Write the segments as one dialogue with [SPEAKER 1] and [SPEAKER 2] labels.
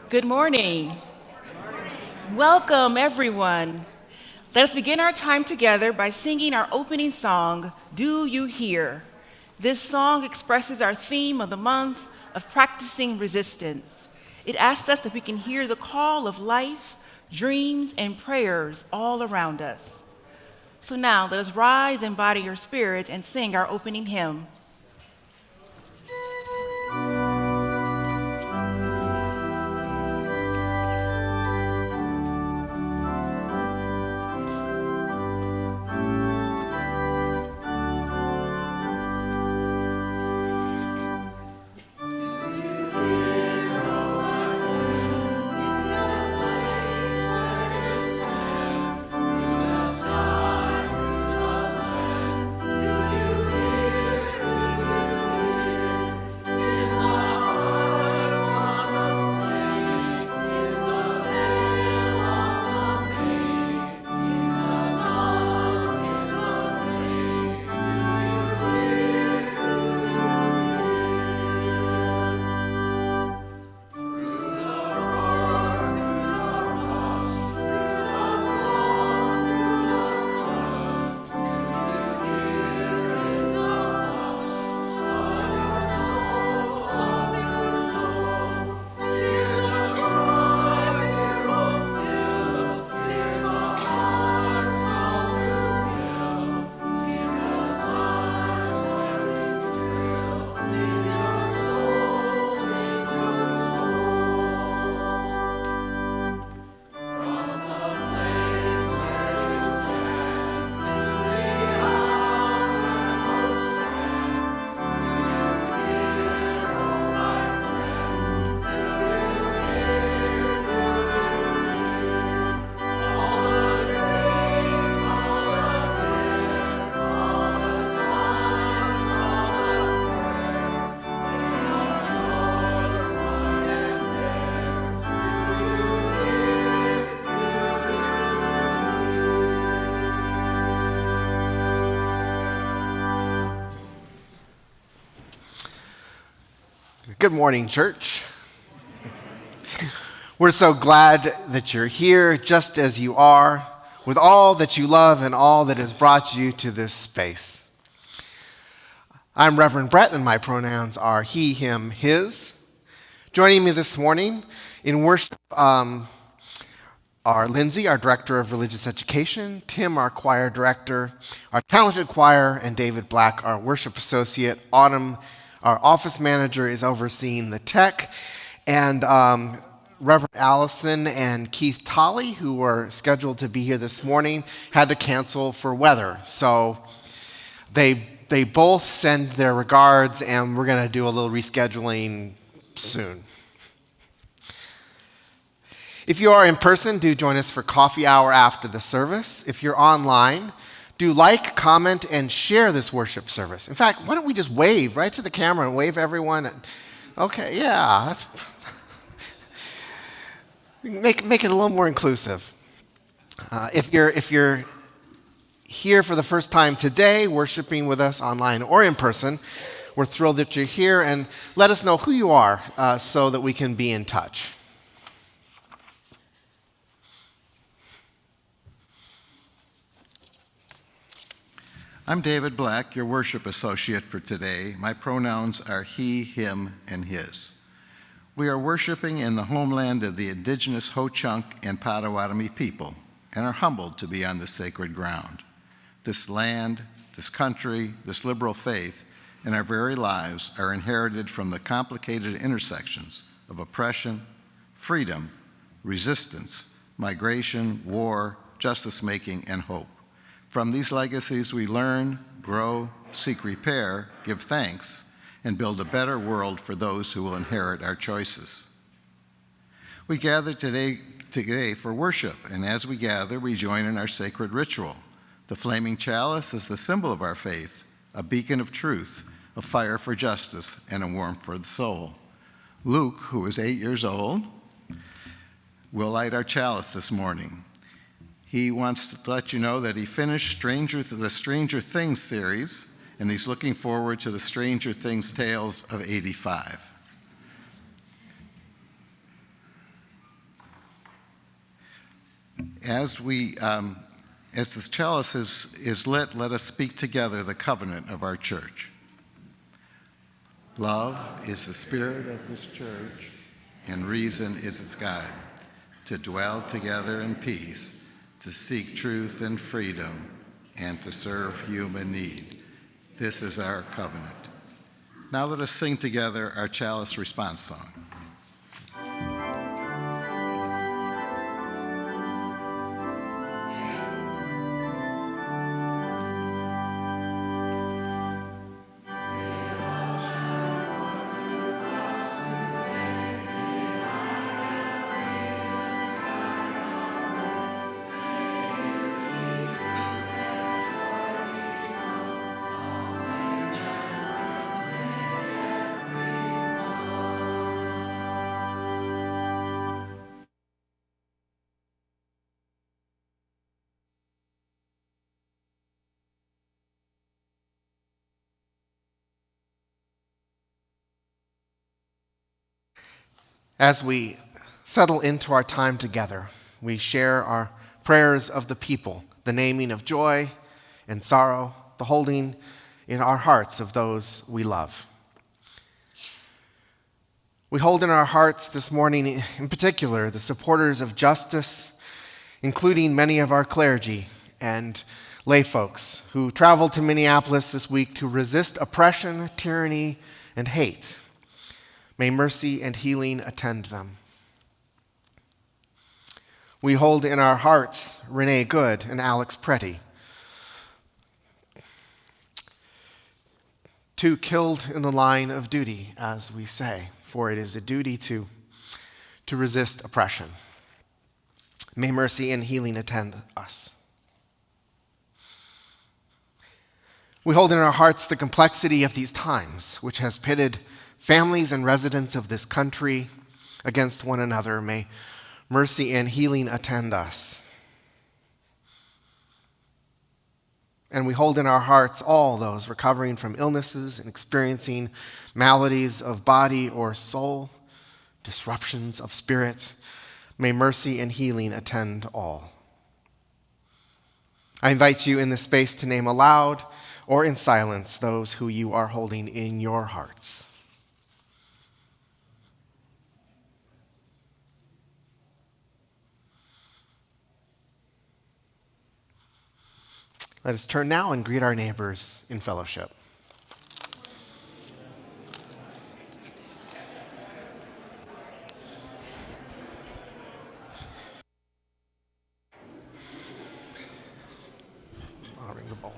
[SPEAKER 1] Good morning. Welcome, everyone. Let us begin our time together by singing our opening song, Do You Hear? This song expresses our theme of the month of practicing resistance. It asks us if we can hear the call of life, dreams, and prayers all around us. So now let us rise, embody your spirit, and sing our opening hymn.
[SPEAKER 2] Good morning, church. We're so glad that you're here just as you are, with all that you love and all that has brought you to this space. I'm Reverend Brett, and my pronouns are he, him, his. Joining me this morning in worship are Lindsay, our Director of Religious Education, Tim, our Choir Director, our talented choir, and David Black, our Worship Associate. Autumn, our office manager, is overseeing the tech, and Reverend Allison and Keith Talley, who were scheduled to be here this morning, had to cancel for weather. So they both send their regards, and we're going to do a little rescheduling soon. If you are in person, do join us for coffee hour after the service. If you're online, do like, comment, and share this worship service. In fact, why don't we just wave right to the camera and wave everyone? Okay, yeah. Make it a little more inclusive. If you're here for the first time today, worshiping with us online or in person, we're thrilled that you're here, and let us know who you are so that we can be in touch.
[SPEAKER 3] I'm David Black, your worship associate for today. My pronouns are he, him, and his. We are worshiping in the homeland of the indigenous Ho-Chunk and Potawatomi people and are humbled to be on this sacred ground. This land, this country, this liberal faith, and our very lives are inherited from the complicated intersections of oppression, freedom, resistance, migration, war, justice-making, and hope. From these legacies, we learn, grow, seek repair, give thanks, and build a better world for those who will inherit our choices. We gather today for worship, and as we gather, we join in our sacred ritual. The flaming chalice is the symbol of our faith, a beacon of truth, a fire for justice, and a warmth for the soul. Luke, who is 8 years old, will light our chalice this morning. He wants to let you know that he finished the Stranger Things series, and he's looking forward to the Stranger Things Tales of 85. As the chalice is lit, let us speak together the covenant of our church. Love is the spirit of this church, and reason is its guide, to dwell together in peace, to seek truth and freedom, and to serve human need. This is our covenant. Now let us sing together our chalice response song.
[SPEAKER 2] As we settle into our time together, we share our prayers of the people, the naming of joy and sorrow, the holding in our hearts of those we love. We hold in our hearts this morning, in particular, the supporters of justice, including many of our clergy and lay folks who traveled to Minneapolis this week to resist oppression, tyranny, and hate. May mercy and healing attend them. We hold in our hearts Renee Good and Alex Pretty, two killed in the line of duty, as we say, for it is a duty to resist oppression. May mercy and healing attend us. We hold in our hearts the complexity of these times, which has pitted families and residents of this country against one another. May mercy and healing attend us. And we hold in our hearts all those recovering from illnesses and experiencing maladies of body or soul, disruptions of spirit. May mercy and healing attend all. I invite you in this space to name aloud or in silence those who you are holding in your hearts. Let us turn now and greet our neighbors in fellowship. I'll ring the bell.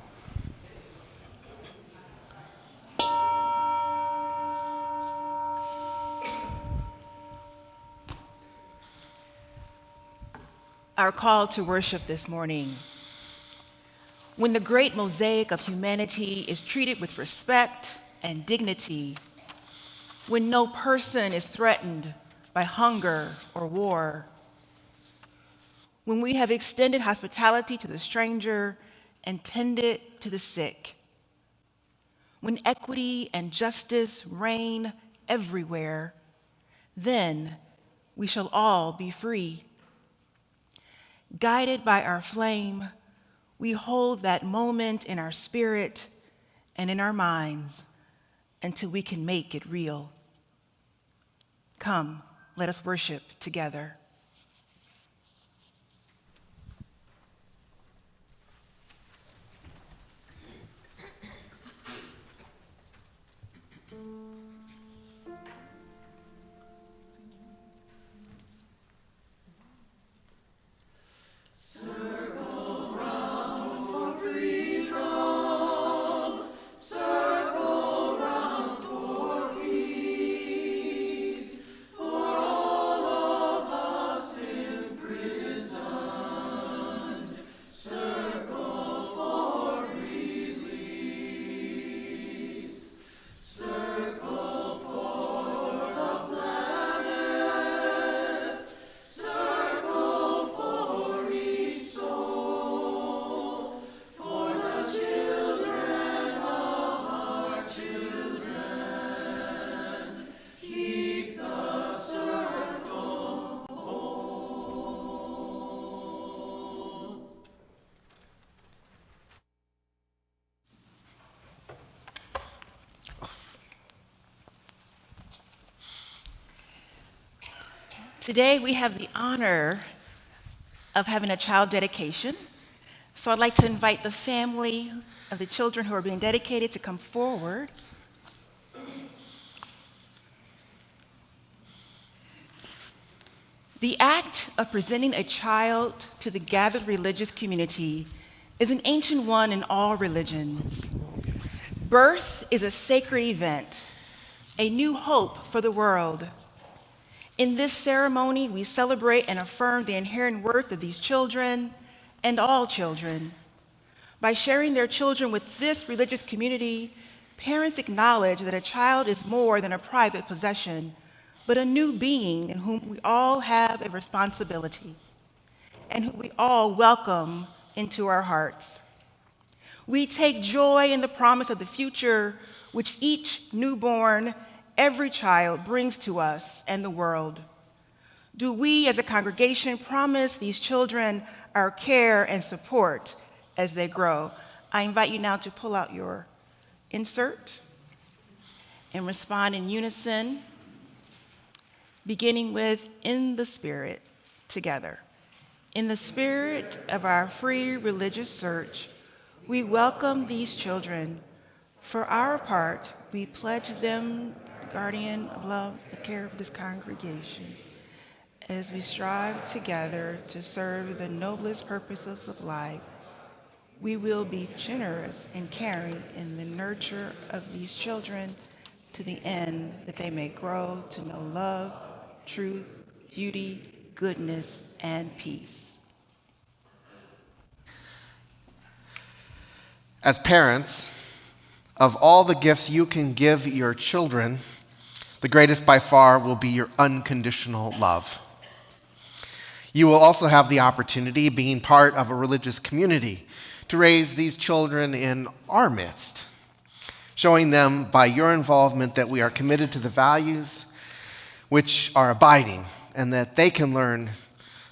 [SPEAKER 1] Our call to worship this morning. When the great mosaic of humanity is treated with respect and dignity, when no person is threatened by hunger or war, when we have extended hospitality to the stranger and tended to the sick, when equity and justice reign everywhere, then we shall all be free. Guided by our flame, we hold that moment in our spirit and in our minds until we can make it real. Come, let us worship together.
[SPEAKER 4] For all of
[SPEAKER 1] Today we have the honor of having a child dedication. So I'd like to invite the family of the children who are being dedicated to come forward. The act of presenting a child to the gathered religious community is an ancient one in all religions. Birth is a sacred event, a new hope for the world. In this ceremony, we celebrate and affirm the inherent worth of these children and all children. By sharing their children with this religious community, parents acknowledge that a child is more than a private possession, but a new being in whom we all have a responsibility and who we all welcome into our hearts. We take joy in the promise of the future which each newborn, every child brings to us and the world. Do we as a congregation promise these children our care and support as they grow? I invite you now to pull out your insert and respond in unison, beginning with "In the Spirit," together. In the spirit of our free religious search, we welcome these children. For our part, we pledge them the guardian of love and care of this congregation as we strive together to serve the noblest purposes of life. We will be generous and caring in the nurture of these children to the end that they may grow to know love, truth, beauty, goodness, and peace.
[SPEAKER 2] As parents, of all the gifts you can give your children, the greatest by far will be your unconditional love. You will also have the opportunity, being part of a religious community, to raise these children in our midst, showing them by your involvement that we are committed to the values which are abiding, and that they can learn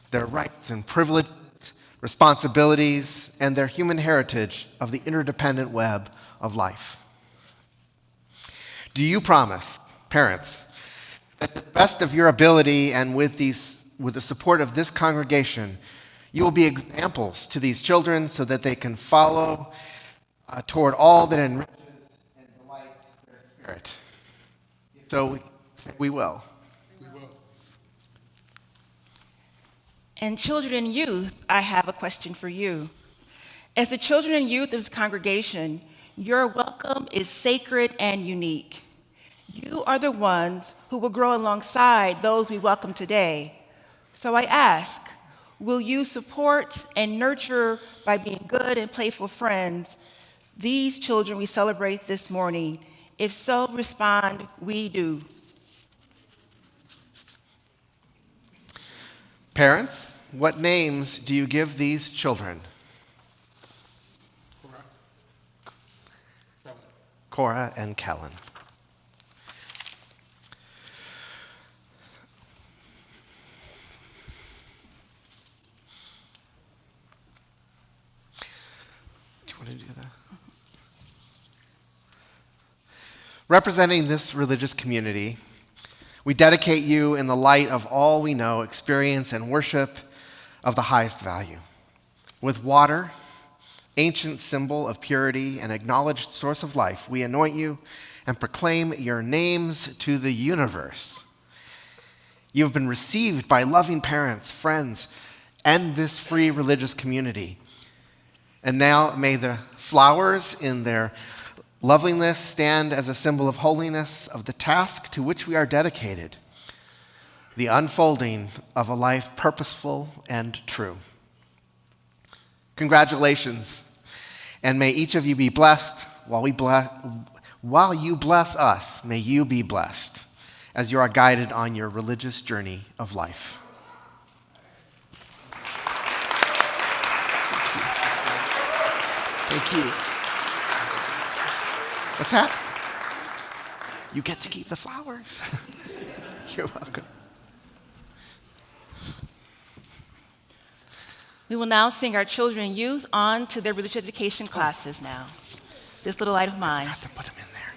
[SPEAKER 2] their rights and privileges, responsibilities, and their human heritage of the interdependent web of life. Do you promise, parents, that to the best of your ability and with the support of this congregation, you will be examples to these children so that they can follow toward all that enriches and delights their spirit? So we will.
[SPEAKER 1] And children and youth, I have a question for you. As the children and youth of this congregation, your welcome is sacred and unique. You are the ones who will grow alongside those we welcome today. So I ask, will you support and nurture by being good and playful friends these children we celebrate this morning? If so, respond, "We do."
[SPEAKER 2] Parents, what names do you give these children? Cora and Kellen. Do you want to do that? Representing this religious community, we dedicate you in the light of all we know, experience, and worship of the highest value. With water, ancient symbol of purity and acknowledged source of life, we anoint you and proclaim your names to the universe. You have been received by loving parents, friends, and this free religious community. And now may the flowers in their loveliness stand as a symbol of holiness of the task to which we are dedicated, the unfolding of a life purposeful and true. Congratulations, and may each of you be blessed while you bless us. May you be blessed as you are guided on your religious journey of life. Thank you. What's that? You get to keep the flowers. You're welcome.
[SPEAKER 1] We will now sing our children and youth on to their religious education classes now. This little light of mine.
[SPEAKER 2] I have to put them in there.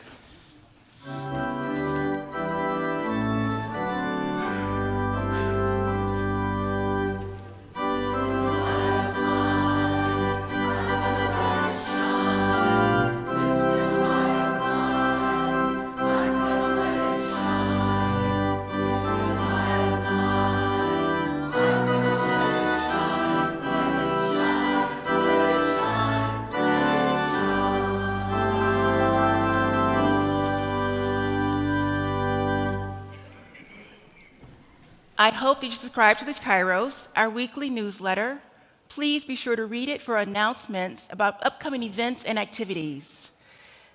[SPEAKER 1] I hope that you subscribe to the Kairos, our weekly newsletter. Please be sure to read it for announcements about upcoming events and activities.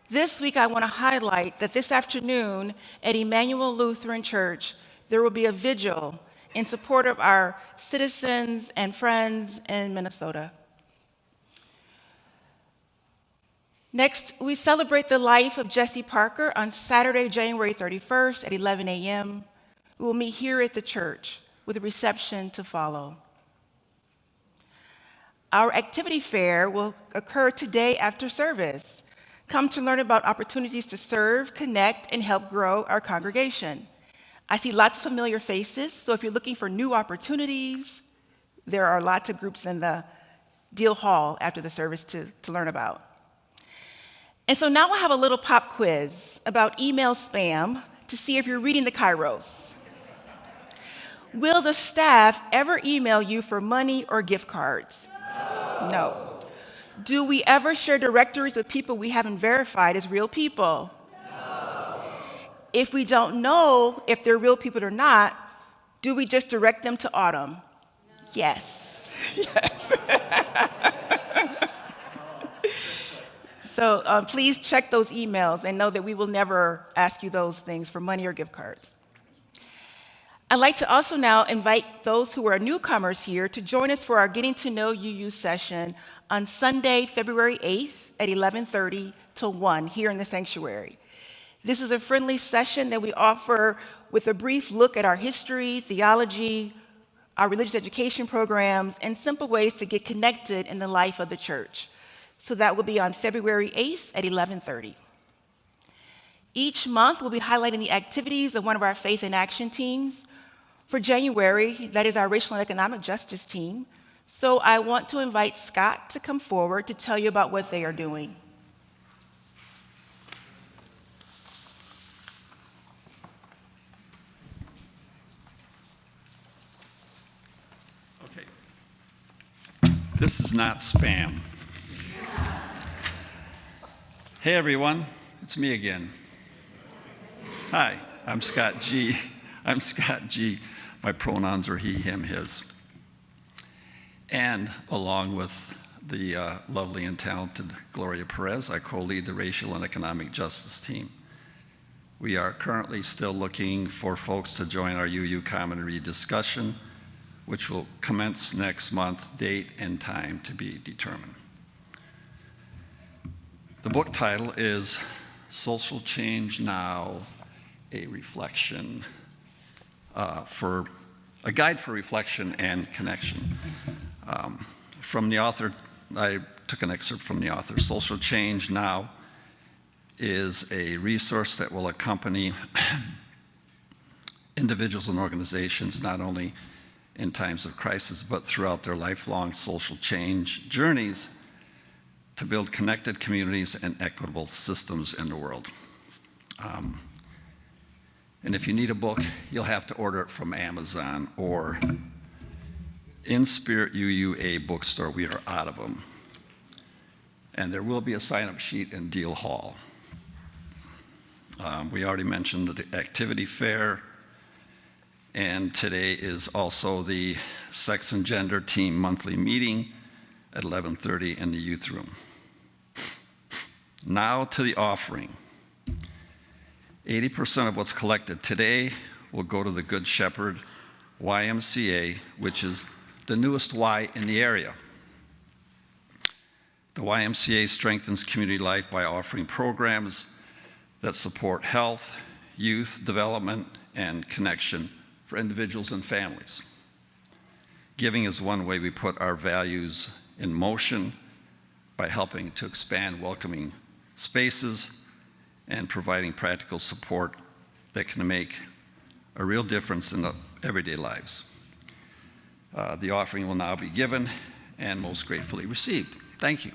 [SPEAKER 1] This week, I want to highlight that this afternoon at Emmanuel Lutheran Church, there will be a vigil in support of our citizens and friends in Minnesota. Next, we celebrate the life of Jesse Parker on Saturday, January 31st at 11 a.m. We will meet here at the church with a reception to follow. Our activity fair will occur today after service. Come to learn about opportunities to serve, connect, and help grow our congregation. I see lots of familiar faces, so if you're looking for new opportunities, there are lots of groups in the Deal Hall after the service to learn about. And so now we'll have a little pop quiz about email spam to see if you're reading the Kairos. Will the staff ever email you for money or gift cards? No. Do we ever share directories with people we haven't verified as real people? No. If we don't know if they're real people or not, do we just direct them to Autumn? No. Yes. Yes. So please check those emails and know that we will never ask you those things for money or gift cards. I'd like to also now invite those who are newcomers here to join us for our Getting to Know UU session on Sunday, February 8th at 11:30 till 1 here in the sanctuary. This is a friendly session that we offer with a brief look at our history, theology, our religious education programs, and simple ways to get connected in the life of the church. So that will be on February 8th at 11:30. Each month, we'll be highlighting the activities of one of our Faith in Action teams. For January, that is our Racial and Economic Justice team. So I want to invite Scott to come forward to tell you about what they are doing.
[SPEAKER 4] Okay. This is not spam. Hey everyone, it's me again. Hi, I'm Scott G. I'm Scott G. My pronouns are he, him, his. And along with the lovely and talented Gloria Perez, I co-lead the Racial and Economic Justice team. We are currently still looking for folks to join our UU Common Read discussion, which will commence next month, date and time to be determined. The book title is Social Change Now, a reflection for a guide for reflection and connection. From the author, I took an excerpt from the author. Social Change Now is a resource that will accompany individuals and organizations not only in times of crisis, but throughout their lifelong social change journeys to build connected communities and equitable systems in the world. And if you need a book, you'll have to order it from Amazon or In Spirit UUA bookstore. We are out of them. And there will be a sign-up sheet in Deal Hall. We already mentioned the activity fair, and today is also the Sex and Gender Team monthly meeting at 11:30 in the youth room. Now to the offering. 80% of what's collected today will go to the Good Shepherd YMCA, which is the newest Y in the area. The YMCA strengthens community life by offering programs that support health, youth development, and connection for individuals and families. Giving is one way we put our values in motion by helping to expand welcoming spaces and providing practical support that can make a real difference in the everyday lives. The offering will now be given and most gratefully received. Thank you.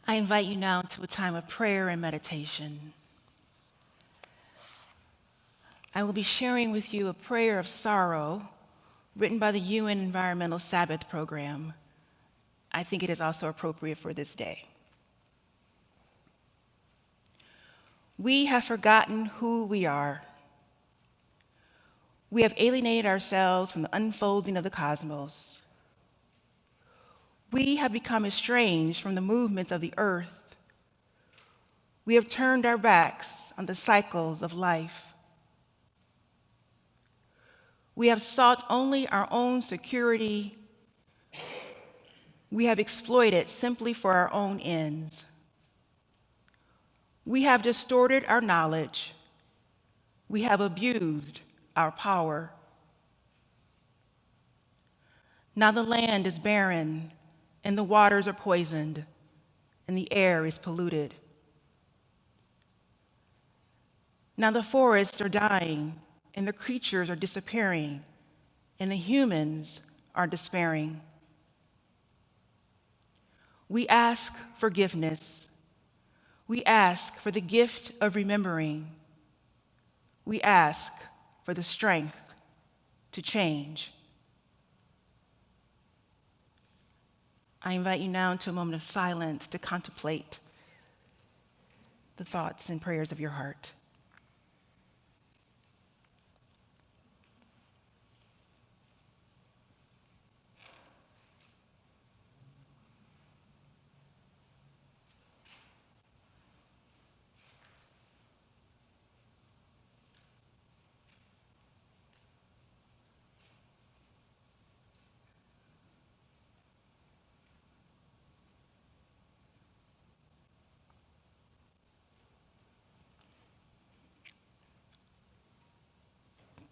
[SPEAKER 1] I invite you now to a time of prayer and meditation. I will be sharing with you a prayer of sorrow written by the UN Environmental Sabbath Program. I think it is also appropriate for this day. We have forgotten who we are. We have alienated ourselves from the unfolding of the cosmos. We have become estranged from the movements of the earth. We have turned our backs on the cycles of life. We have sought only our own security. We have exploited simply for our own ends. We have distorted our knowledge. We have abused our power. Now the land is barren, and the waters are poisoned, and the air is polluted. Now the forests are dying, and the creatures are disappearing, and the humans are despairing. We ask forgiveness. We ask for the gift of remembering. We ask for the strength to change. I invite you now into a moment of silence to contemplate the thoughts and prayers of your heart.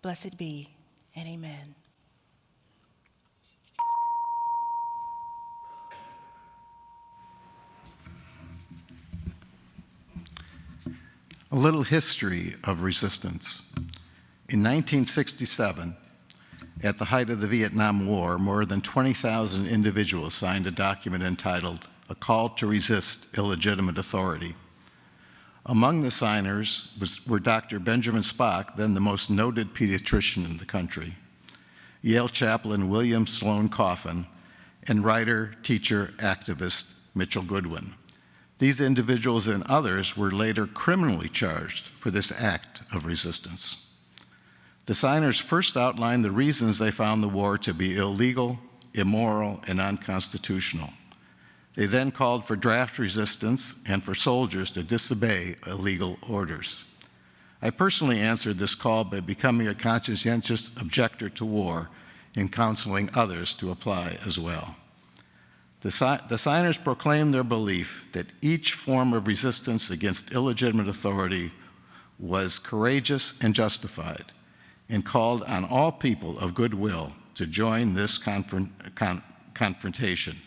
[SPEAKER 1] Blessed be, and amen.
[SPEAKER 3] A little history of resistance. In 1967, at the height of the Vietnam War, more than 20,000 individuals signed a document entitled "A Call to Resist Illegitimate Authority." Among the signers were Dr. Benjamin Spock, then the most noted pediatrician in the country, Yale chaplain William Sloane Coffin, and writer, teacher, activist Mitchell Goodwin. These individuals and others were later criminally charged for this act of resistance. The signers first outlined the reasons they found the war to be illegal, immoral, and unconstitutional. They then called for draft resistance and for soldiers to disobey illegal orders. I personally answered this call by becoming a conscientious objector to war and counseling others to apply as well. The signers proclaimed their belief that each form of resistance against illegitimate authority was courageous and justified, and called on all people of goodwill to join this confrontation.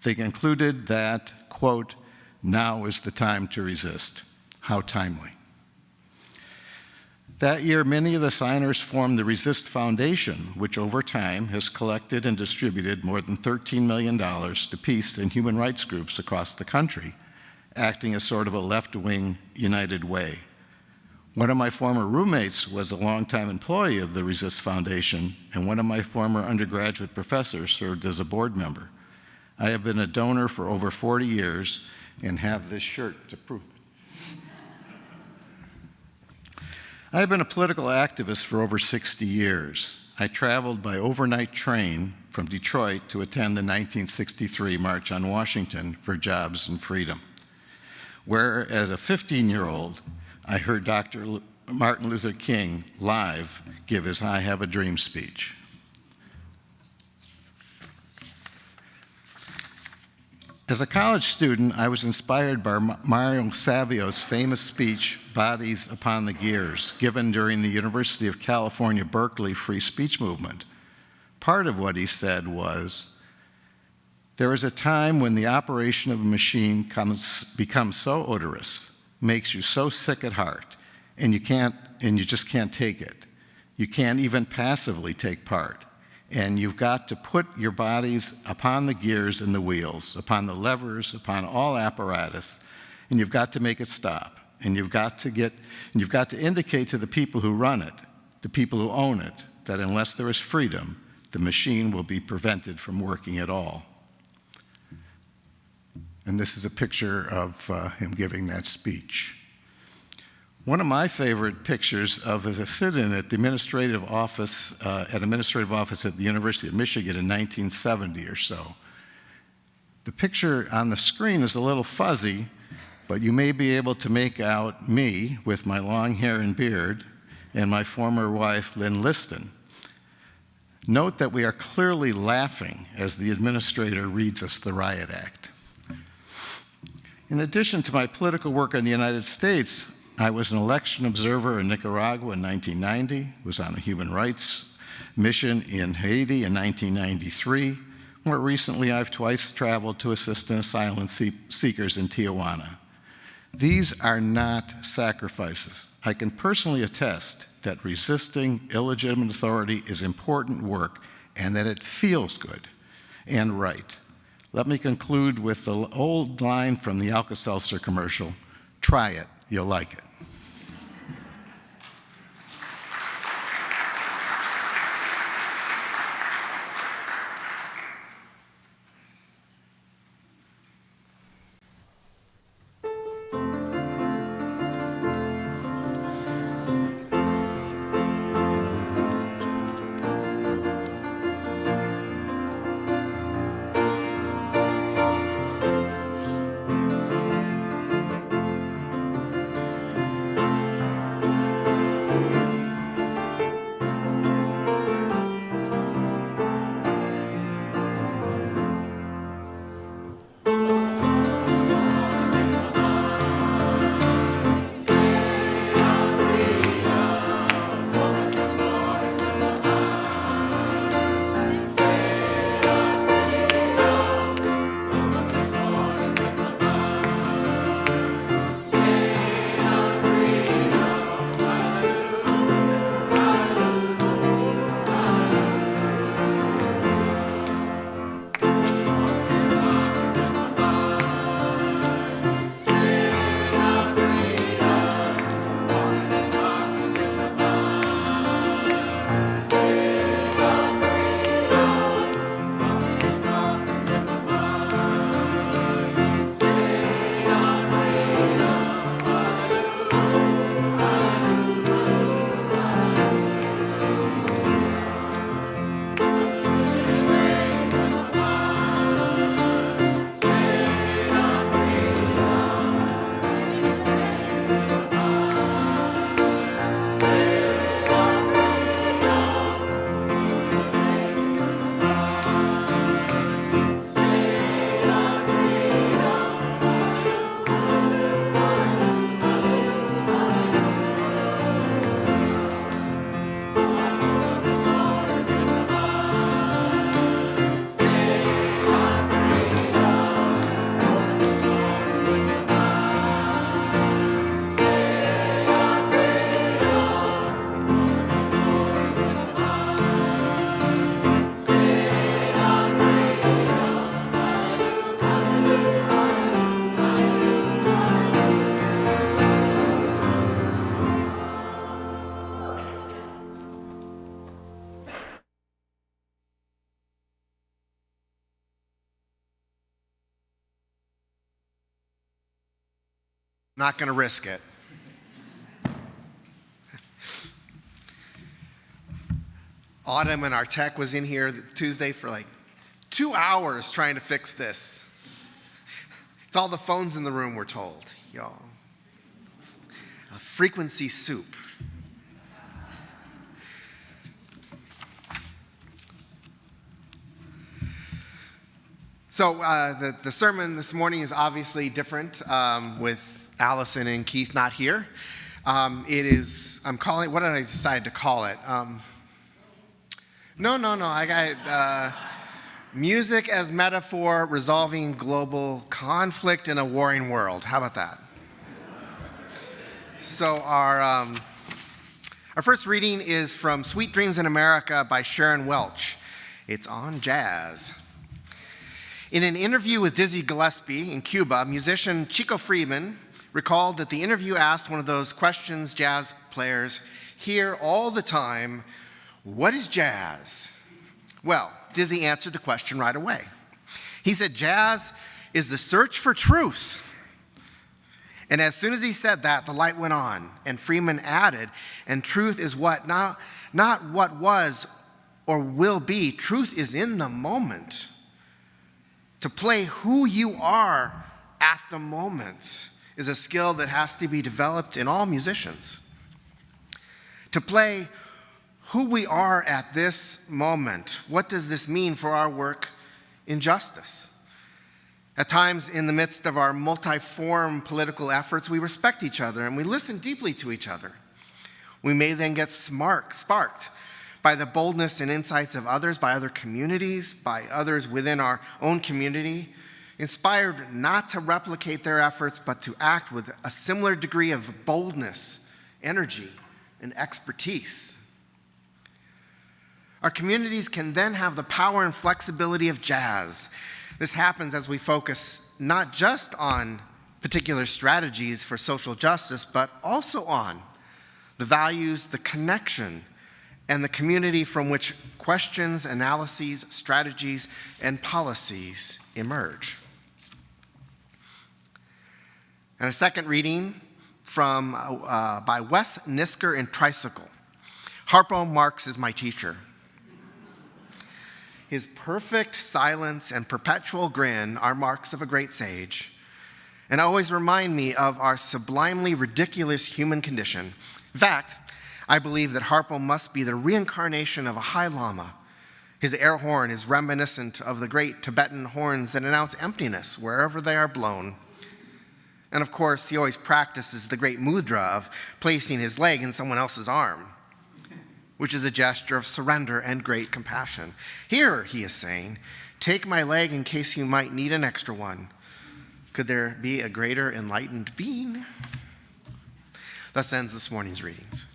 [SPEAKER 3] They concluded that, quote, "Now is the time to resist." How timely. That year, many of the signers formed the Resist Foundation, which over time has collected and distributed more than $13 million to peace and human rights groups across the country, acting as sort of a left-wing United Way. One of my former roommates was a longtime employee of the Resist Foundation, and one of my former undergraduate professors served as a board member. I have been a donor for over 40 years and have this shirt to prove it. I have been a political activist for over 60 years. I traveled by overnight train from Detroit to attend the 1963 March on Washington for Jobs and Freedom, where as a 15-year-old, I heard Dr. Martin Luther King live give his "I Have a Dream" speech. As a college student, I was inspired by Mario Savio's famous speech, "Bodies Upon the Gears," given during the University of California, Berkeley free speech movement. Part of what he said was, "There is a time when the operation of a machine becomes so odorous, makes you so sick at heart, and you just can't take it. You can't even passively take part, And you've got to put your bodies upon the gears and the wheels, upon the levers, upon all apparatus, and you've got to make it stop. And you've got to indicate to the people who run it, the people who own it, that unless there is freedom, the machine will be prevented from working at all. And this is a picture of him giving that speech. One of my favorite pictures of is a sit-in at the administrative office at the University of Michigan in 1970 or so. The picture on the screen is a little fuzzy, but you may be able to make out me with my long hair and beard and my former wife, Lynn Liston. Note that we are clearly laughing as the administrator reads us the Riot Act. In addition to my political work in the United States, I was an election observer in Nicaragua in 1990, was on a human rights mission in Haiti in 1993. More recently, I've twice traveled to assist in asylum seekers in Tijuana. These are not sacrifices. I can personally attest that resisting illegitimate authority is important work and that it feels good and right. Let me conclude with the old line from the Alka-Seltzer commercial, "Try it, you'll like it."
[SPEAKER 2] Not going to risk it. Autumn and our tech was in here Tuesday for like 2 hours trying to fix this. It's all the phones in the room, we're told. Y'all. It's a frequency soup. So the sermon this morning is obviously different with Allison and Keith not here. I'm calling it, what did I decide to call it? No. I got music as metaphor resolving global conflict in a warring world. How about that? So our first reading is from Sweet Dreams in America by Sharon Welch. It's on jazz. In an interview with Dizzy Gillespie in Cuba, musician Chico Friedman recalled that the interview asked one of those questions jazz players hear all the time, "What is jazz?" Well, Dizzy answered the question right away. He said, "Jazz is the search for truth." And as soon as he said that, the light went on, and Freeman added, "And truth is what? Not what was or will be. Truth is in the moment. To play who you are at the moment is a skill that has to be developed in all musicians. To play who we are at this moment, what does this mean for our work in justice? At times, in the midst of our multi-form political efforts, we respect each other and we listen deeply to each other. We may then get sparked by the boldness and insights of others, by other communities, by others within our own community, inspired not to replicate their efforts, but to act with a similar degree of boldness, energy, and expertise. Our communities can then have the power and flexibility of jazz. This happens as we focus not just on particular strategies for social justice, but also on the values, the connection, and the community from which questions, analyses, strategies, and policies emerge. And a second reading by Wes Nisker in Tricycle. Harpo Marx is my teacher. His perfect silence and perpetual grin are marks of a great sage, and always remind me of our sublimely ridiculous human condition. In fact, I believe that Harpo must be the reincarnation of a High Lama. His air horn is reminiscent of the great Tibetan horns that announce emptiness wherever they are blown. And of course, he always practices the great mudra of placing his leg in someone else's arm, which is a gesture of surrender and great compassion. Here, he is saying, take my leg in case you might need an extra one. Could there be a greater enlightened being? Thus ends this morning's readings.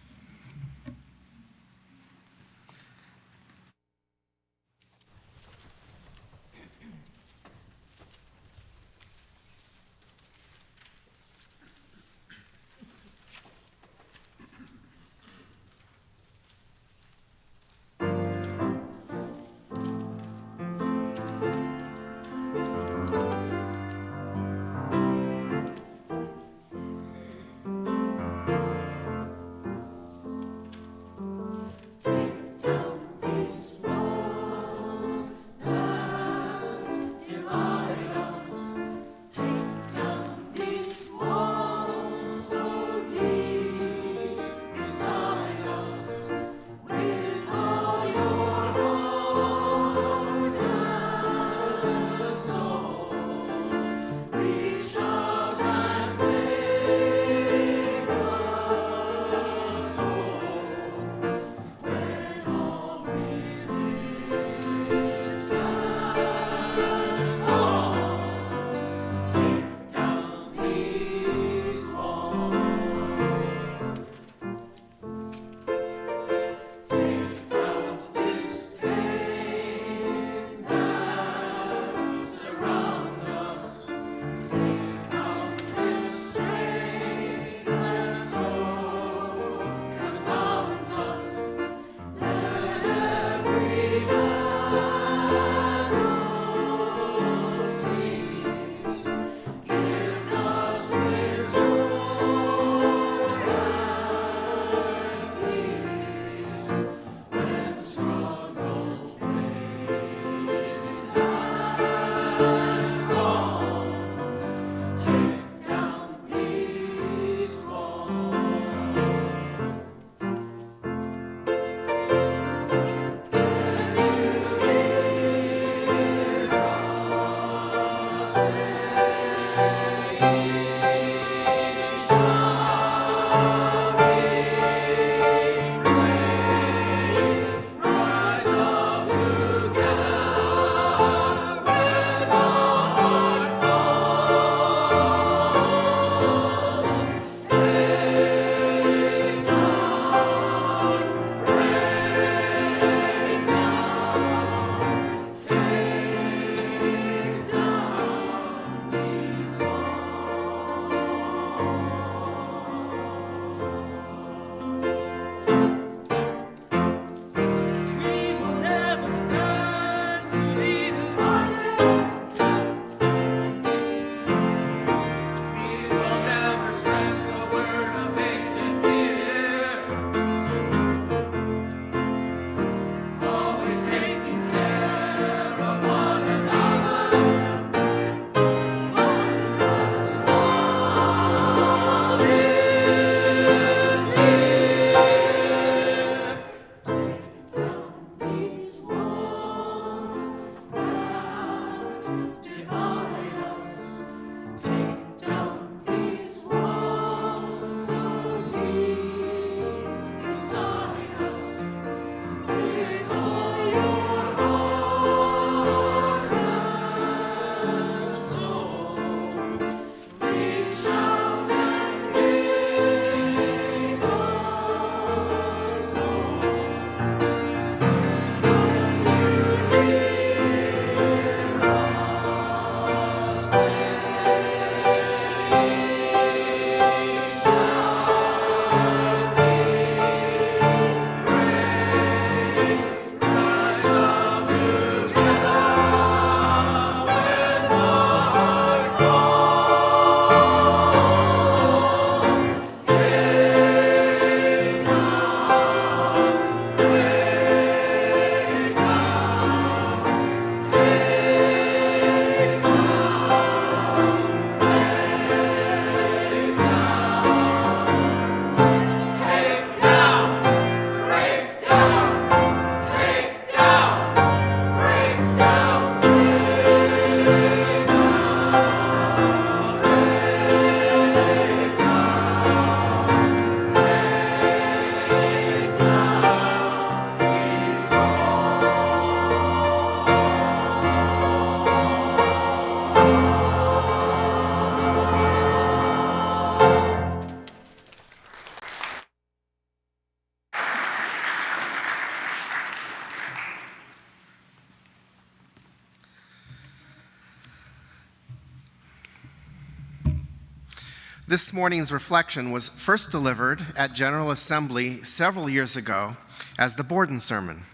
[SPEAKER 2] This morning's reflection was first delivered at General Assembly several years ago as the Borden Sermon.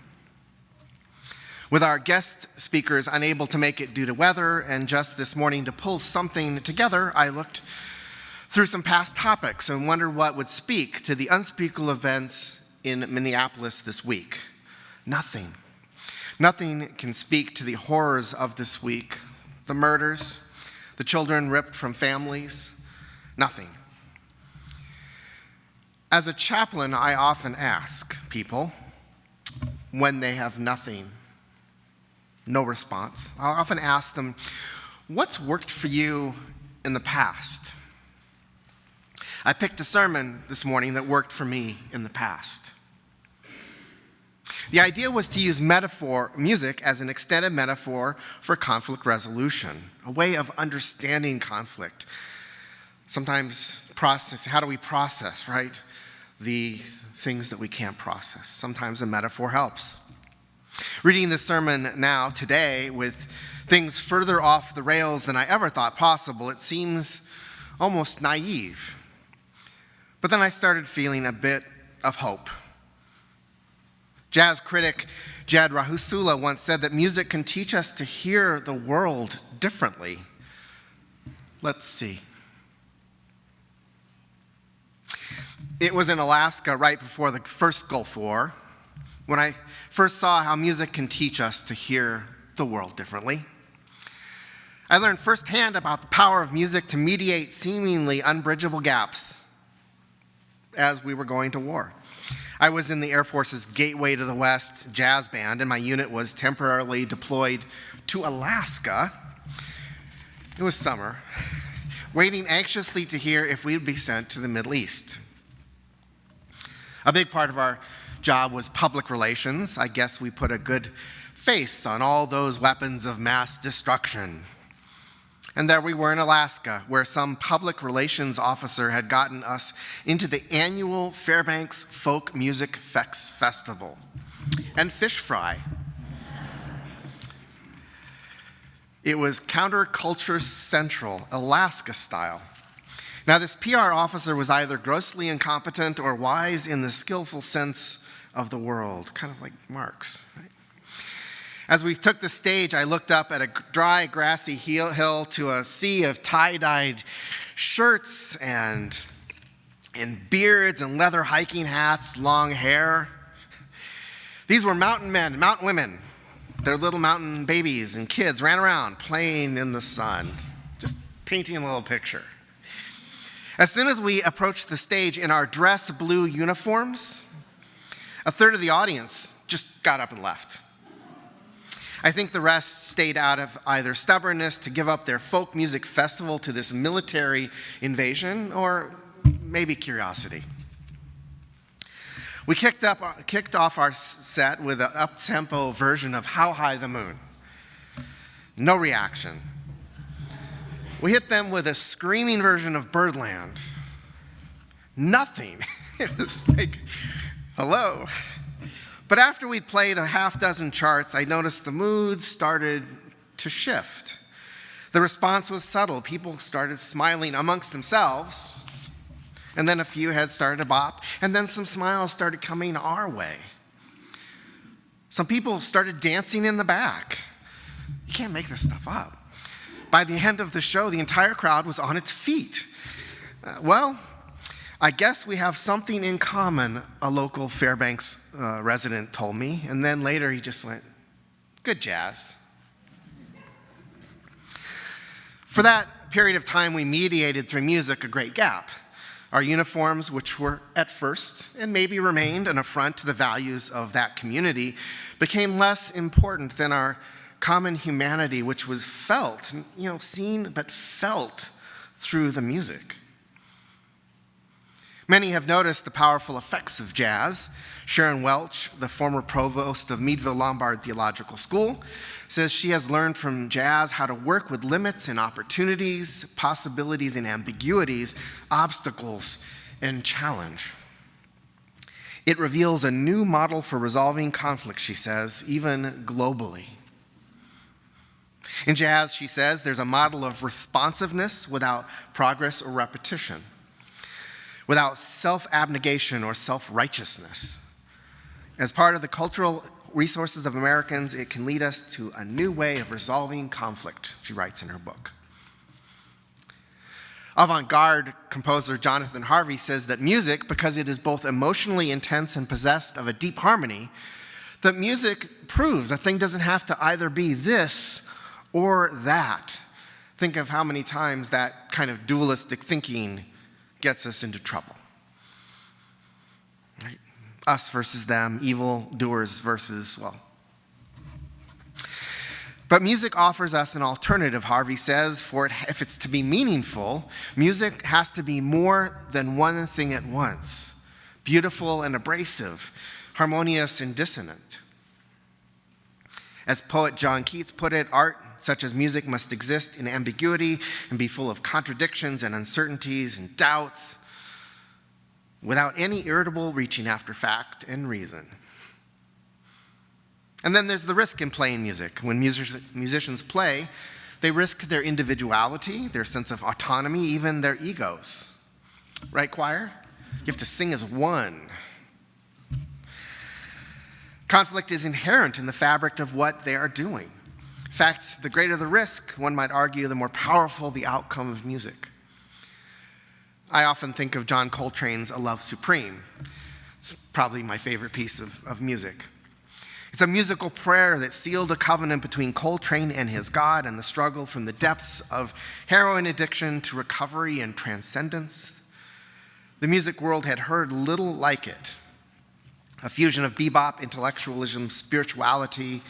[SPEAKER 2] With our guest speakers unable to make it due to weather, and just this morning to pull something together, I looked through some past topics and wondered what would speak to the unspeakable events in Minneapolis this week. Nothing. Nothing can speak to the horrors of this week, the murders, the children ripped from families. Nothing. As a chaplain, I often ask people when they have nothing, no response. I'll often ask them, what's worked for you in the past? I picked a sermon this morning that worked for me in the past. The idea was to use music as an extended metaphor for conflict resolution, a way of understanding conflict. Sometimes how do we process, right? The things that we can't process. Sometimes a metaphor helps. Reading this sermon now, today, with things further off the rails than I ever thought possible, it seems almost naive. But then I started feeling a bit of hope. Jazz critic Jad Rahusula once said that music can teach us to hear the world differently. Let's see. It was in Alaska right before the first Gulf War when I first saw how music can teach us to hear the world differently. I learned firsthand about the power of music to mediate seemingly unbridgeable gaps as we were going to war. I was in the Air Force's Gateway to the West jazz band, and my unit was temporarily deployed to Alaska. It was summer, waiting anxiously to hear if we'd be sent to the Middle East. A big part of our job was public relations. I guess we put a good face on all those weapons of mass destruction. And there we were in Alaska, where some public relations officer had gotten us into the annual Fairbanks Folk Music Festival and fish fry. It was counterculture central, Alaska style. Now, this PR officer was either grossly incompetent or wise in the skillful sense of the world, kind of like Marx, right? As we took the stage, I looked up at a dry, grassy hill to a sea of tie-dyed shirts and beards and leather hiking hats, long hair. These were mountain men, mountain women. Their little mountain babies and kids ran around playing in the sun, just painting a little picture. As soon as we approached the stage in our dress blue uniforms, a third of the audience just got up and left. I think the rest stayed out of either stubbornness to give up their folk music festival to this military invasion, or maybe curiosity. We kicked off our set with an up-tempo version of How High the Moon. No reaction. We hit them with a screaming version of Birdland. Nothing. It was like, hello. But after we'd played a half dozen charts, I noticed the mood started to shift. The response was subtle. People started smiling amongst themselves, and then a few heads started to bop, and then some smiles started coming our way. Some people started dancing in the back. You can't make this stuff up. By the end of the show, the entire crowd was on its feet. Well, I guess we have something in common, a local Fairbanks resident told me, and then later he just went, good jazz. For that period of time, we mediated through music a great gap. Our uniforms, which were at first, and maybe remained, an affront to the values of that community, became less important than our common humanity, which was felt, seen but felt through the music. Many have noticed the powerful effects of jazz. Sharon Welch, the former provost of Meadville Lombard Theological School, says she has learned from jazz how to work with limits and opportunities, possibilities and ambiguities, obstacles and challenge. It reveals a new model for resolving conflict, she says, even globally. In jazz, she says, there's a model of responsiveness without progress or repetition, without self-abnegation or self-righteousness. As part of the cultural resources of Americans, it can lead us to a new way of resolving conflict, she writes in her book. Avant-garde composer Jonathan Harvey says that music, because it is both emotionally intense and possessed of a deep harmony, that music proves a thing doesn't have to either be this or that. Think of how many times that kind of dualistic thinking gets us into trouble. Right? Us versus them, evil doers versus, well. But music offers us an alternative, Harvey says, for it, if it's to be meaningful, music has to be more than one thing at once. Beautiful and abrasive, harmonious and dissonant. As poet John Keats put it, art, such as music, must exist in ambiguity and be full of contradictions and uncertainties and doubts, without any irritable reaching after fact and reason. And then there's the risk in playing music. When musicians play, they risk their individuality, their sense of autonomy, even their egos. Right, choir? You have to sing as one. Conflict is inherent in the fabric of what they are doing. In fact, the greater the risk, one might argue, the more powerful the outcome of music. I often think of John Coltrane's A Love Supreme. It's probably my favorite piece of music. It's a musical prayer that sealed a covenant between Coltrane and his God and the struggle from the depths of heroin addiction to recovery and transcendence. The music world had heard little like it. A fusion of bebop, intellectualism, spirituality,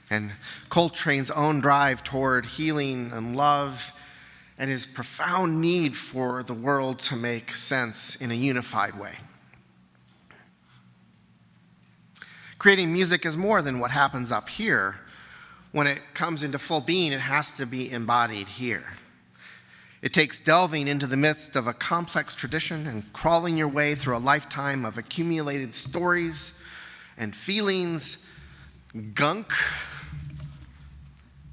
[SPEAKER 2] and Coltrane's own drive toward healing and love, and his profound need for the world to make sense in a unified way. Creating music is more than what happens up here. When it comes into full being, it has to be embodied here. It takes delving into the midst of a complex tradition and crawling your way through a lifetime of accumulated stories and feelings, gunk,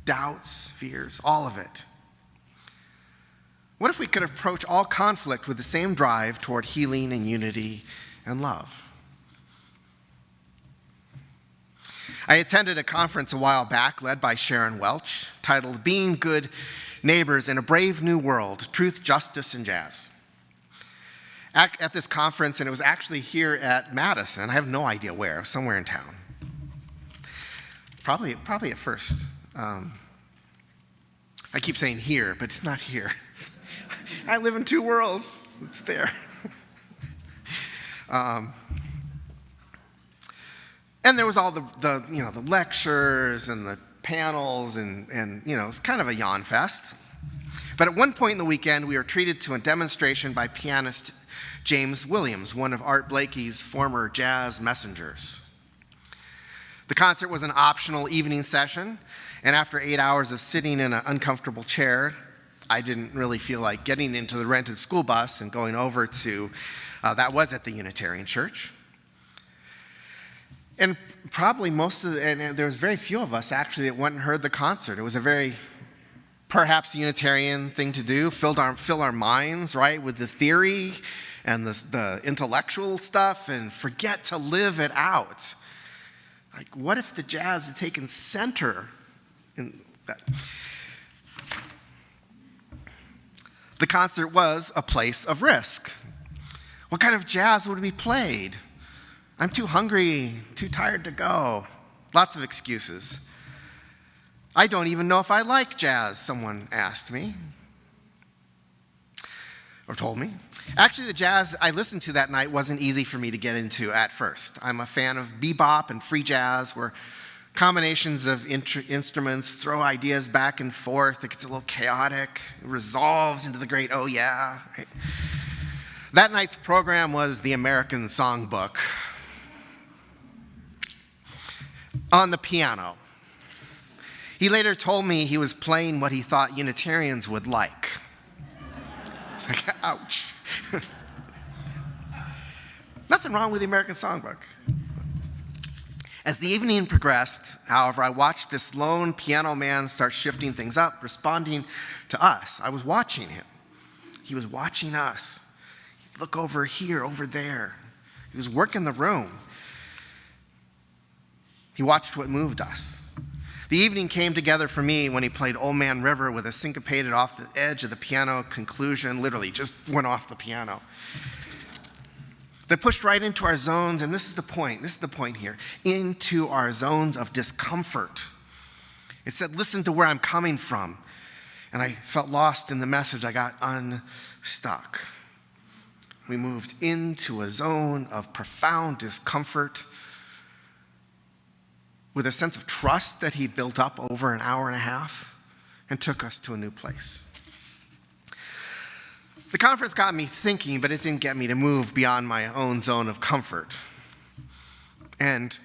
[SPEAKER 2] doubts, fears, all of it. What if we could approach all conflict with the same drive toward healing and unity and love? I attended a conference a while back led by Sharon Welch titled Being Good Neighbors in a Brave New World, Truth, Justice, and Jazz. At this conference, and it was actually here at Madison, I have no idea where, somewhere in town. Probably at first. I keep saying here, but it's not here. I live in two worlds. It's there. And there was all the lectures and the panels and it's kind of a yawn fest. But at one point in the weekend, we were treated to a demonstration by pianist James Williams, one of Art Blakey's former jazz messengers. The concert was an optional evening session, and after 8 hours of sitting in an uncomfortable chair, I didn't really feel like getting into the rented school bus and going over to, that was at the Unitarian Church. And probably and there was very few of us actually that went and heard the concert. It was a very, perhaps Unitarian thing to do, fill our minds, right, with the theory and the intellectual stuff and forget to live it out. Like, what if the jazz had taken center in that? The concert was a place of risk. What kind of jazz would be played? I'm too hungry, too tired to go. Lots of excuses. I don't even know if I like jazz, someone asked me. Or told me. Actually, the jazz I listened to that night wasn't easy for me to get into at first. I'm a fan of bebop and free jazz, where combinations of instruments throw ideas back and forth. It gets a little chaotic. It resolves into the great, oh yeah. Right? That night's program was the American Songbook on the piano. He later told me he was playing what he thought Unitarians would like. It's like, ouch. Nothing wrong with the American Songbook. As the evening progressed, however, I watched this lone piano man start shifting things up, responding to us. I was watching him. He was watching us. He'd look over here, over there. He was working the room. He watched what moved us. The evening came together for me when he played Old Man River with a syncopated off the edge of the piano conclusion, literally just went off the piano. That pushed right into our zones, and this is the point here, into our zones of discomfort. It said, listen to where I'm coming from. And I felt lost in the message. I got unstuck. We moved into a zone of profound discomfort with a sense of trust that he built up over an hour and a half and took us to a new place. The conference got me thinking, but it didn't get me to move beyond my own zone of comfort. And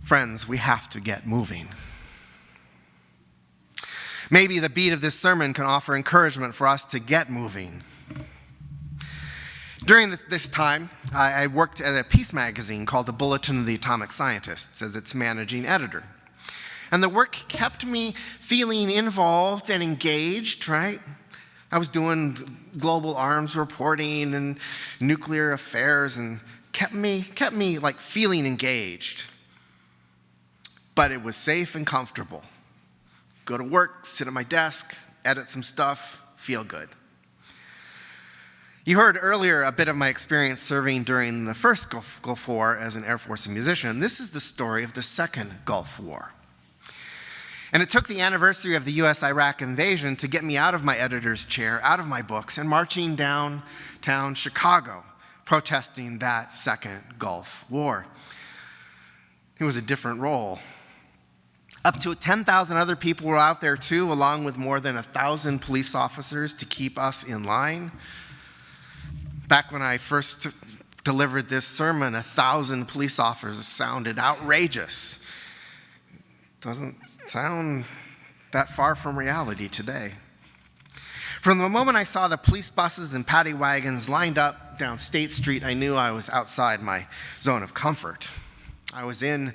[SPEAKER 2] friends, we have to get moving. Maybe the beat of this sermon can offer encouragement for us to get moving. During this time, I worked at a peace magazine called the Bulletin of the Atomic Scientists as its managing editor. And the work kept me feeling involved and engaged, right? I was doing global arms reporting and nuclear affairs and kept me like feeling engaged. But it was safe and comfortable. Go to work, sit at my desk, edit some stuff, feel good. You heard earlier a bit of my experience serving during the first Gulf War as an Air Force musician. This is the story of the second Gulf War. And it took the anniversary of the U.S.-Iraq invasion to get me out of my editor's chair, out of my books, and marching downtown Chicago, protesting that second Gulf War. It was a different role. Up to 10,000 other people were out there too, along with more than 1,000 police officers to keep us in line. Back when I first delivered this sermon, 1,000 police officers sounded outrageous. Doesn't sound that far from reality today. From the moment I saw the police buses and paddy wagons lined up down State Street, I knew I was outside my zone of comfort. I was in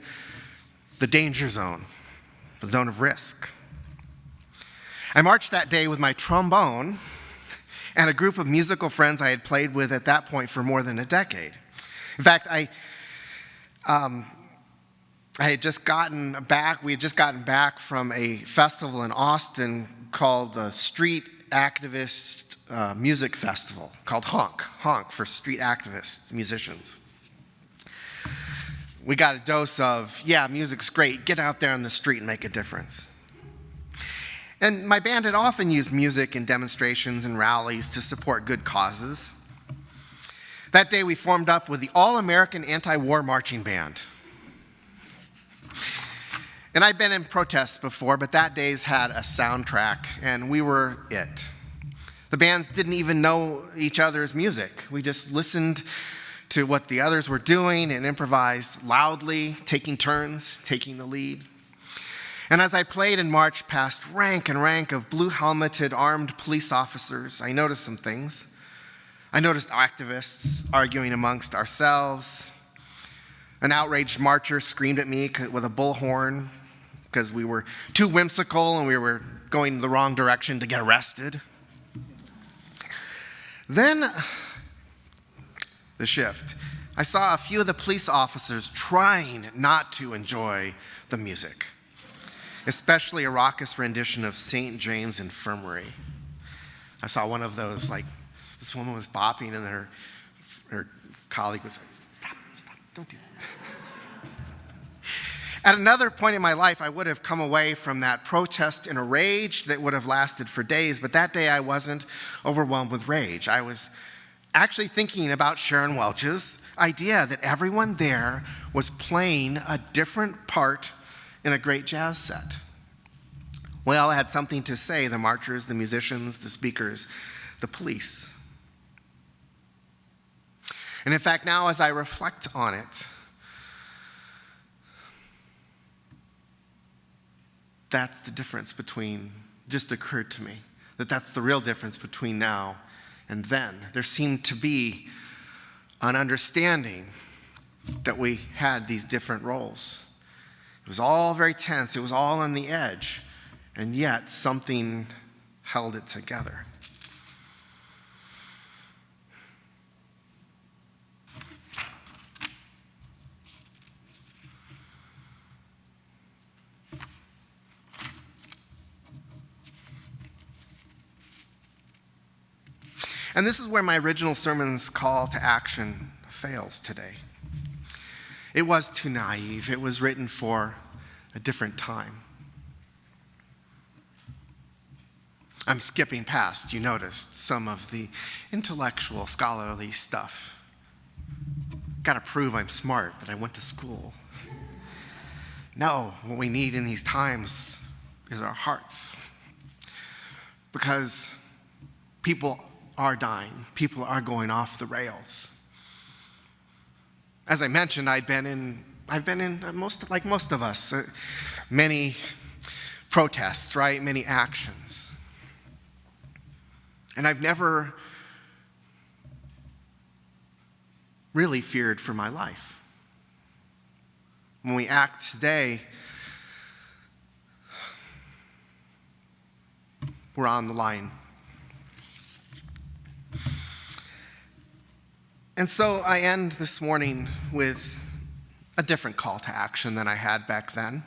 [SPEAKER 2] the danger zone, the zone of risk. I marched that day with my trombone and a group of musical friends I had played with at that point for more than a decade. In fact, we had just gotten back from a festival in Austin called the Street Activist Music Festival, called Honk for street activists, musicians. We got a dose of, yeah, music's great, get out there on the street and make a difference. And my band had often used music in demonstrations and rallies to support good causes. That day we formed up with the All-American Anti-War Marching Band. And I'd been in protests before, but that day's had a soundtrack, and we were it. The bands didn't even know each other's music. We just listened to what the others were doing and improvised loudly, taking turns, taking the lead. And as I played and marched past rank and rank of blue-helmeted armed police officers, I noticed some things. I noticed activists arguing amongst ourselves. An outraged marcher screamed at me with a bullhorn because we were too whimsical and we were going the wrong direction to get arrested. Then, the shift. I saw a few of the police officers trying not to enjoy the music, especially a raucous rendition of St. James Infirmary. I saw one of those, like, this woman was bopping and then her colleague was like, stop, don't do that. At another point in my life, I would have come away from that protest in a rage that would have lasted for days, but that day I wasn't overwhelmed with rage. I was actually thinking about Sharon Welch's idea that everyone there was playing a different part in a great jazz set. We all had something to say, the marchers, the musicians, the speakers, the police. And in fact, now as I reflect on it, that's the difference just occurred to me, that's the real difference between now and then. There seemed to be an understanding that we had these different roles. It was all very tense. It was all on the edge. And yet something held it together. And this is where my original sermon's call to action fails today. It was too naive. It was written for a different time. I'm skipping past, you noticed, some of the intellectual, scholarly stuff. Got to prove I'm smart, that I went to school. No, what we need in these times is our hearts. Because people are dying. People are going off the rails. As I mentioned, I've been in like most of us, many protests, right? Many actions. And I've never really feared for my life. When we act today, we're on the line. And so I end this morning with a different call to action than I had back then.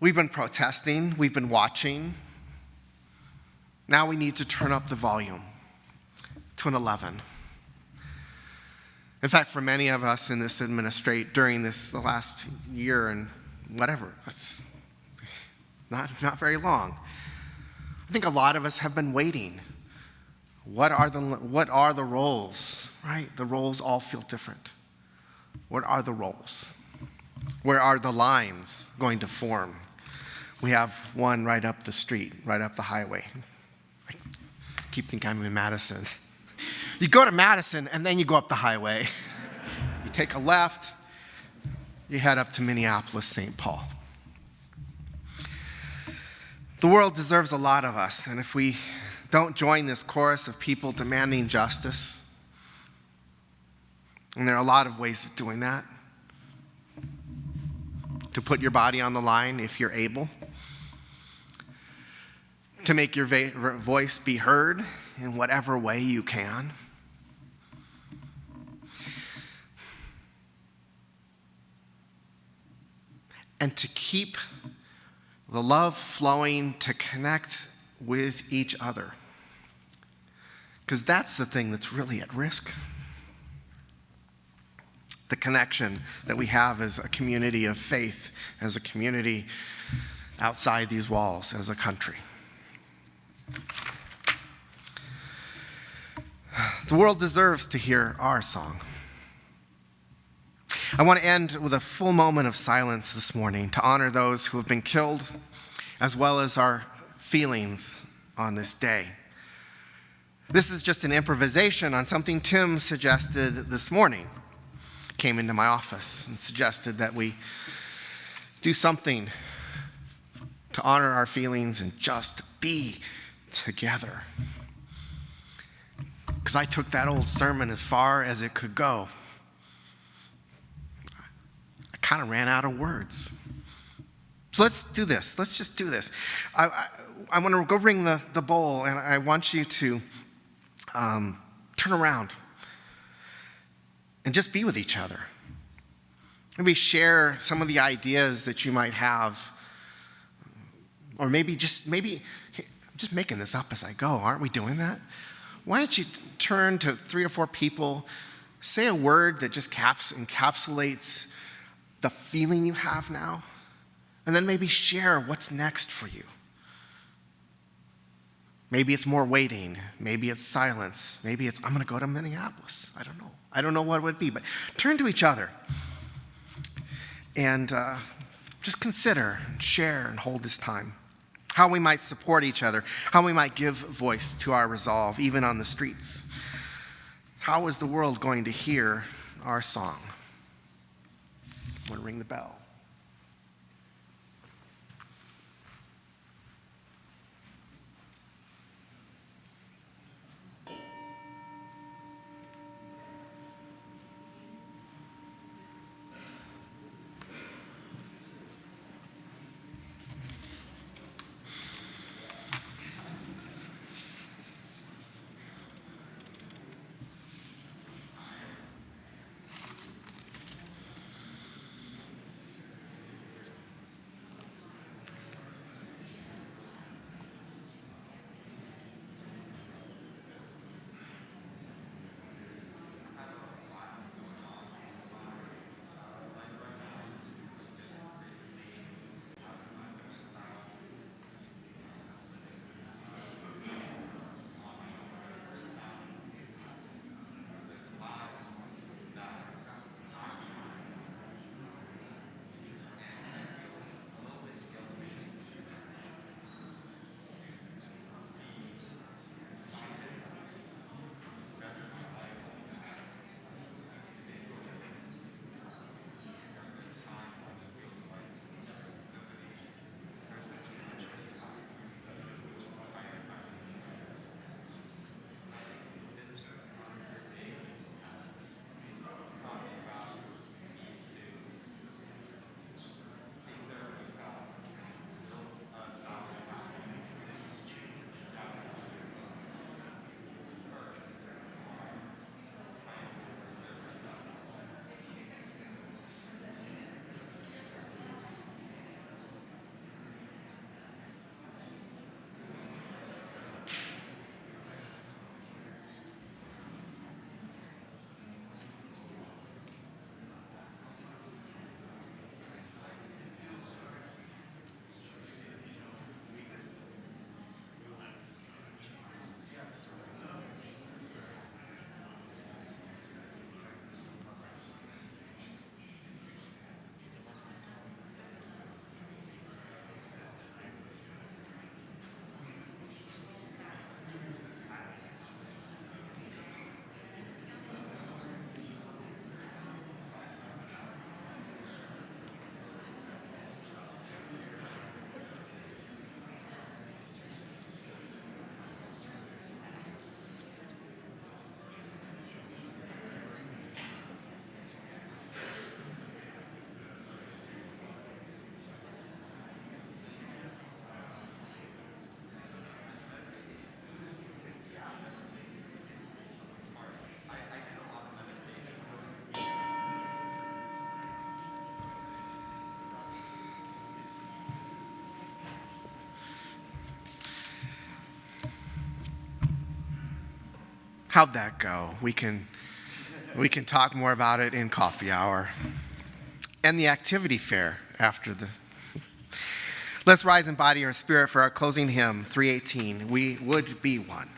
[SPEAKER 2] We've been protesting, we've been watching. Now we need to turn up the volume to an 11. In fact, for many of us in this administration during the last year and whatever, it's not very long. I think a lot of us have been waiting. What are the roles, right? The roles all feel different. What are the roles? Where are the lines going to form? We have one right up the street, right up the highway. I keep thinking I'm in Madison. You go to Madison, and then you go up the highway. You take a left, you head up to Minneapolis, St. Paul. The world deserves a lot of us, and if we don't join this chorus of people demanding justice, and there are a lot of ways of doing that, to put your body on the line if you're able, to make your voice be heard in whatever way you can. And to keep the love flowing to connect with each other. Because that's the thing that's really at risk. The connection that we have as a community of faith, as a community outside these walls, as a country. The world deserves to hear our song. I want to end with a full moment of silence this morning to honor those who have been killed, as well as our feelings on this day. This is just an improvisation on something Tim suggested this morning. Came into my office and suggested that we do something to honor our feelings and just be together. Because I took that old sermon as far as it could go. I kind of ran out of words. So let's do this. Let's just do this. I want to go bring the bowl, and I want you to turn around and just be with each other. Maybe share some of the ideas that you might have. Or maybe I'm just making this up as I go. Aren't we doing that? Why don't you turn to 3 or 4 people, say a word that just encapsulates the feeling you have now, and then maybe share what's next for you. Maybe it's more waiting. Maybe it's silence. Maybe it's, I'm going to go to Minneapolis. I don't know. I don't know what it would be, but turn to each other and just consider, share, and hold this time. How we might support each other, how we might give voice to our resolve, even on the streets. How is the world going to hear our song? I'm going to ring the bell. How'd that go? We can talk more about it in coffee hour. And the activity fair after this. Let's rise in body or spirit for our closing hymn, 318, We Would Be One.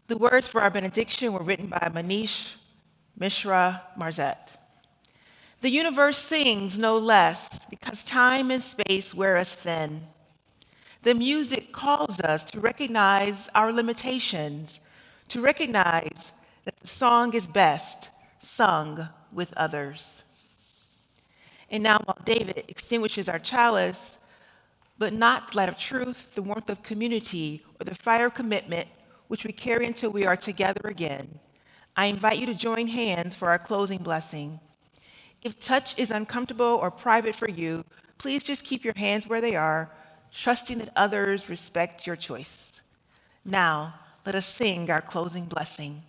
[SPEAKER 1] The words for our benediction were written by Manish Mishra Marzet. The universe sings no less because time and space wear us thin. The music calls us to recognize our limitations, to recognize that the song is best sung with others. And now, while David extinguishes our chalice, but not the light of truth, the warmth of community, or the fire of commitment which we carry until we are together again, I invite you to join hands for our closing blessing. If touch is uncomfortable or private for you, please just keep your hands where they are, trusting that others respect your choice. Now, let us sing our closing blessing.